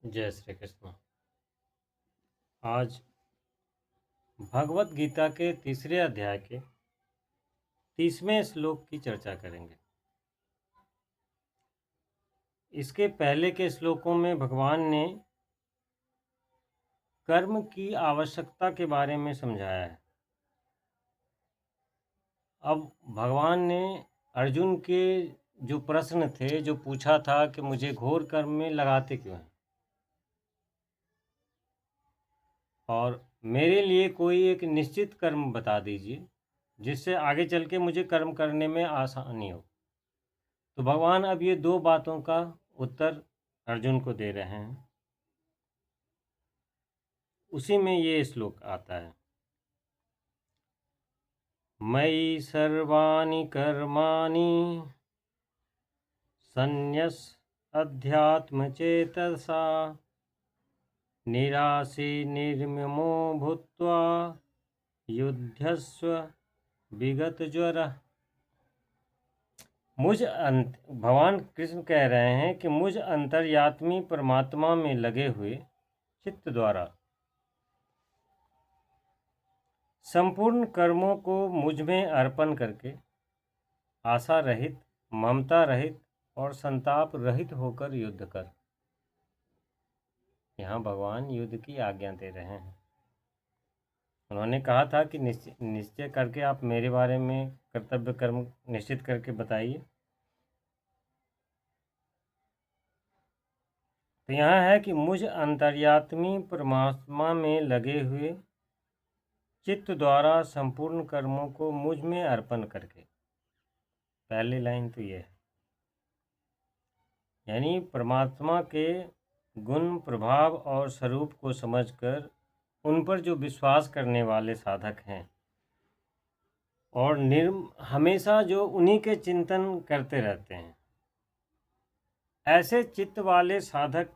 जय श्री कृष्ण। आज भगवत गीता के तीसरे अध्याय के 30वें श्लोक की चर्चा करेंगे। इसके पहले के श्लोकों में भगवान ने कर्म की आवश्यकता के बारे में समझाया है। अब भगवान ने अर्जुन के जो प्रश्न थे, जो पूछा था कि मुझे घोर कर्म में लगाते क्यों हैं, और मेरे लिए कोई एक निश्चित कर्म बता दीजिए जिससे आगे चल के मुझे कर्म करने में आसानी हो। तो भगवान अब ये दो बातों का उत्तर अर्जुन को दे रहे हैं। उसी में ये श्लोक आता है, मयि सर्वाणि कर्माणि संन्यस अध्यात्मचेतसा निराशी निर्ममो भूत्वा युध्यस्व विगत ज्वर। भगवान कृष्ण कह रहे हैं कि मुझ अंतर्यात्मी परमात्मा में लगे हुए चित्त द्वारा संपूर्ण कर्मों को मुझ में अर्पण करके आशा रहित, ममता रहित और संताप रहित होकर युद्ध कर। यहाँ भगवान युद्ध की आज्ञा दे रहे हैं। उन्होंने कहा था कि निश्चय करके आप मेरे बारे में कर्तव्य कर्म निश्चित करके बताइए। तो यहाँ है कि मुझ अंतर्यात्मी परमात्मा में लगे हुए चित्त द्वारा संपूर्ण कर्मों को मुझ में अर्पण करके। पहली लाइन तो ये है, यानी परमात्मा के गुण, प्रभाव और स्वरूप को समझकर उन पर जो विश्वास करने वाले साधक हैं और हमेशा जो उन्हीं के चिंतन करते रहते हैं, ऐसे चित्त वाले साधक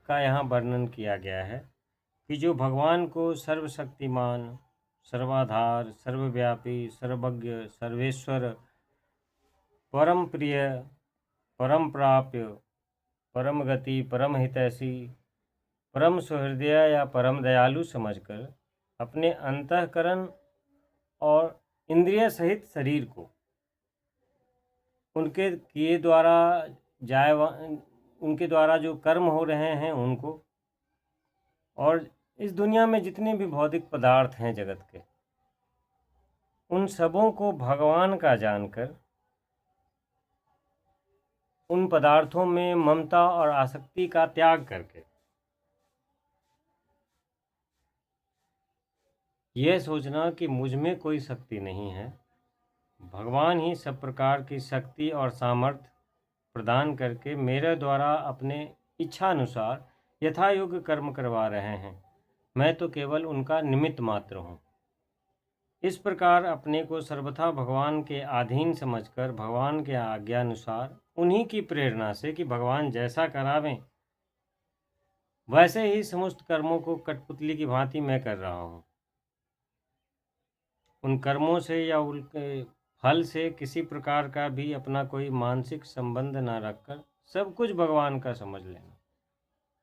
का यहाँ वर्णन किया गया है कि जो भगवान को सर्वशक्तिमान, सर्वाधार, सर्वव्यापी, सर्वज्ञ, सर्वेश्वर, परम प्रिय, परम प्राप्य, परम गति, परम हितैषी, परम सुहृदय या परम दयालु समझकर अपने अंतःकरण और इंद्रिय सहित शरीर को उनके किए द्वारा उनके द्वारा जो कर्म हो रहे हैं उनको, और इस दुनिया में जितने भी भौतिक पदार्थ हैं जगत के, उन सबों को भगवान का जानकर उन पदार्थों में ममता और आसक्ति का त्याग करके यह सोचना कि मुझ में कोई शक्ति नहीं है, भगवान ही सब प्रकार की शक्ति और सामर्थ्य प्रदान करके मेरे द्वारा अपने इच्छा अनुसार यथायोग्य कर्म करवा रहे हैं, मैं तो केवल उनका निमित्त मात्र हूँ। इस प्रकार अपने को सर्वथा भगवान के अधीन समझकर भगवान के आज्ञा अनुसार उन्हीं की प्रेरणा से कि भगवान जैसा करावें वैसे ही समस्त कर्मों को कठपुतली की भांति मैं कर रहा हूँ। उन कर्मों से या उनके फल से किसी प्रकार का भी अपना कोई मानसिक संबंध न रखकर सब कुछ भगवान का समझ लेना,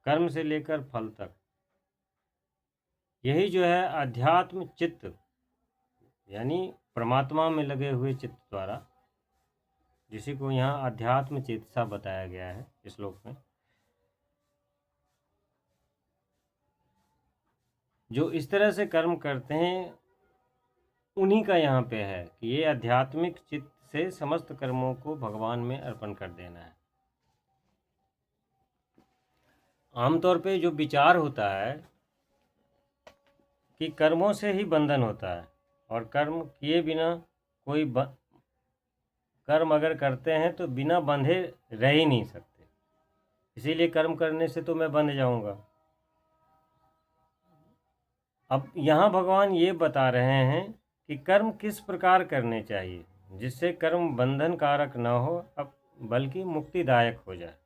कर्म से लेकर फल तक। यही जो है अध्यात्म चित्त, यानी परमात्मा में लगे हुए चित्त द्वारा, जिसी को यहाँ अध्यात्म चेतसा बताया गया है इस श्लोक में, जो इस तरह से कर्म करते हैं उन्हीं का यहाँ पे है कि ये आध्यात्मिक चित्त से समस्त कर्मों को भगवान में अर्पण कर देना है। आमतौर पे जो विचार होता है कि कर्मों से ही बंधन होता है और कर्म किए बिना कर्म अगर करते हैं तो बिना बंधे रह ही नहीं सकते, इसीलिए कर्म करने से तो मैं बंध जाऊंगा। अब यहाँ भगवान ये बता रहे हैं कि कर्म किस प्रकार करने चाहिए जिससे कर्म बंधन कारक न हो, अब बल्कि मुक्तिदायक हो जाए।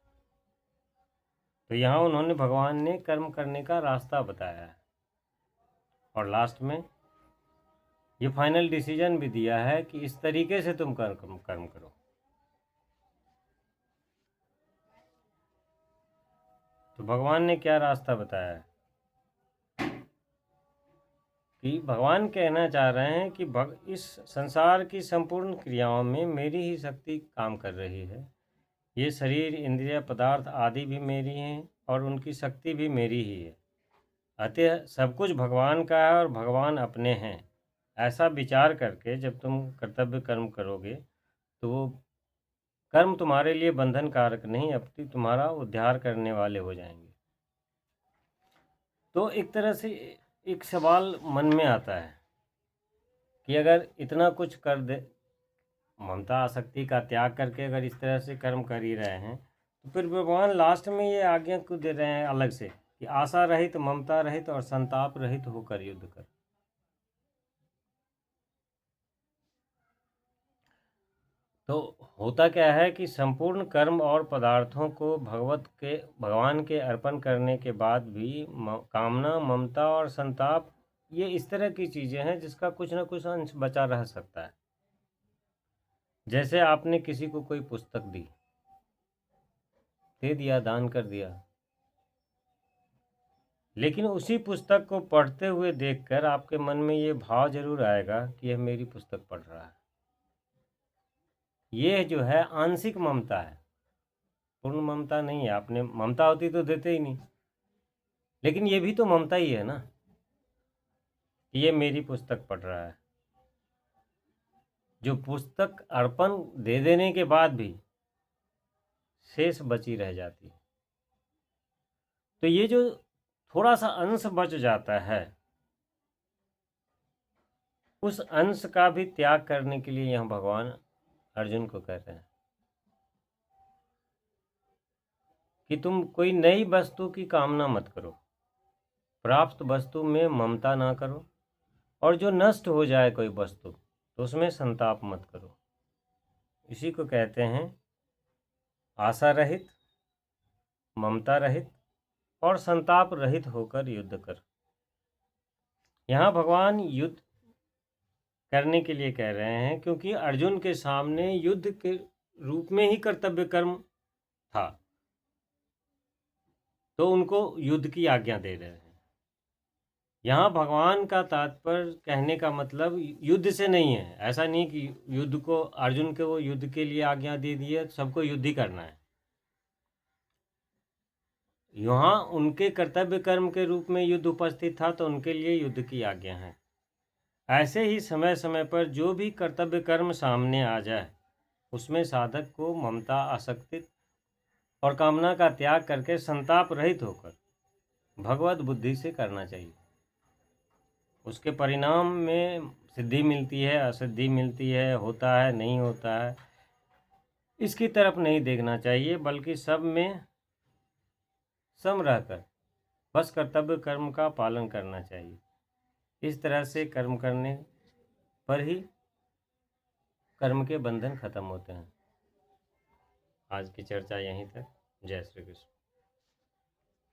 तो यहाँ उन्होंने भगवान ने कर्म करने का रास्ता बताया है और लास्ट में ये फाइनल डिसीजन भी दिया है कि इस तरीके से तुम कर्म करो। तो भगवान ने क्या रास्ता बताया है कि भगवान कहना चाह रहे हैं कि इस संसार की संपूर्ण क्रियाओं में मेरी ही शक्ति काम कर रही है। ये शरीर, इंद्रिय, पदार्थ आदि भी मेरी हैं और उनकी शक्ति भी मेरी ही है। अतः सब कुछ भगवान का है और भगवान अपने हैं। ऐसा विचार करके जब तुम कर्तव्य कर्म करोगे तो वो कर्म तुम्हारे लिए बंधन कारक नहीं, अपितु तुम्हारा उद्धार करने वाले हो जाएंगे। तो एक तरह से एक सवाल मन में आता है कि अगर इतना कुछ कर दे, ममता आसक्ति का त्याग करके अगर इस तरह से कर्म कर ही रहे हैं, तो फिर भगवान लास्ट में ये आज्ञा क्यों दे रहे हैं अलग से कि आशा रहित, ममता रहित और संताप रहित होकर युद्ध कर। तो होता क्या है कि संपूर्ण कर्म और पदार्थों को भगवान के अर्पण करने के बाद भी कामना, ममता और संताप, ये इस तरह की चीज़ें हैं जिसका कुछ ना कुछ अंश बचा रह सकता है। जैसे आपने किसी को कोई पुस्तक दे दिया, दान कर दिया, लेकिन उसी पुस्तक को पढ़ते हुए देखकर आपके मन में ये भाव जरूर आएगा कि यह मेरी पुस्तक पढ़ रहा है। ये जो है आंशिक ममता है, पूर्ण ममता नहीं है। आपने ममता होती तो देते ही नहीं, लेकिन ये भी तो ममता ही है ना कि ये मेरी पुस्तक पढ़ रहा है। जो पुस्तक अर्पण दे देने के बाद भी शेष बची रह जाती है, तो ये जो थोड़ा सा अंश बच जाता है, उस अंश का भी त्याग करने के लिए यहाँ भगवान अर्जुन को कहते हैं कि तुम कोई नई वस्तु की कामना मत करो, प्राप्त वस्तु में ममता ना करो, और जो नष्ट हो जाए कोई वस्तु तो उसमें संताप मत करो। इसी को कहते हैं आशा रहित, ममता रहित और संताप रहित होकर युद्ध कर। यहाँ भगवान युद्ध करने के लिए कह रहे हैं क्योंकि अर्जुन के सामने युद्ध के रूप में ही कर्तव्य कर्म था, तो उनको युद्ध की आज्ञा दे रहे हैं। यहाँ भगवान का तात्पर्य कहने का मतलब युद्ध से नहीं है। ऐसा नहीं कि युद्ध को अर्जुन के वो युद्ध के लिए आज्ञा दे दी है, सबको युद्ध ही करना है। यहाँ उनके कर्तव्य कर्म के रूप में युद्ध उपस्थित था, तो उनके लिए युद्ध की आज्ञा है। ऐसे ही समय समय पर जो भी कर्तव्य कर्म सामने आ जाए उसमें साधक को ममता, आसक्ति और कामना का त्याग करके संताप रहित होकर भगवत बुद्धि से करना चाहिए। उसके परिणाम में सिद्धि मिलती है, असिद्धि मिलती है, होता है, नहीं होता है, इसकी तरफ नहीं देखना चाहिए, बल्कि सब में सम रहकर बस कर्तव्य कर्म का पालन करना चाहिए। इस तरह से कर्म करने पर ही कर्म के बंधन खत्म होते हैं। आज की चर्चा यहीं तक। जय श्री कृष्ण।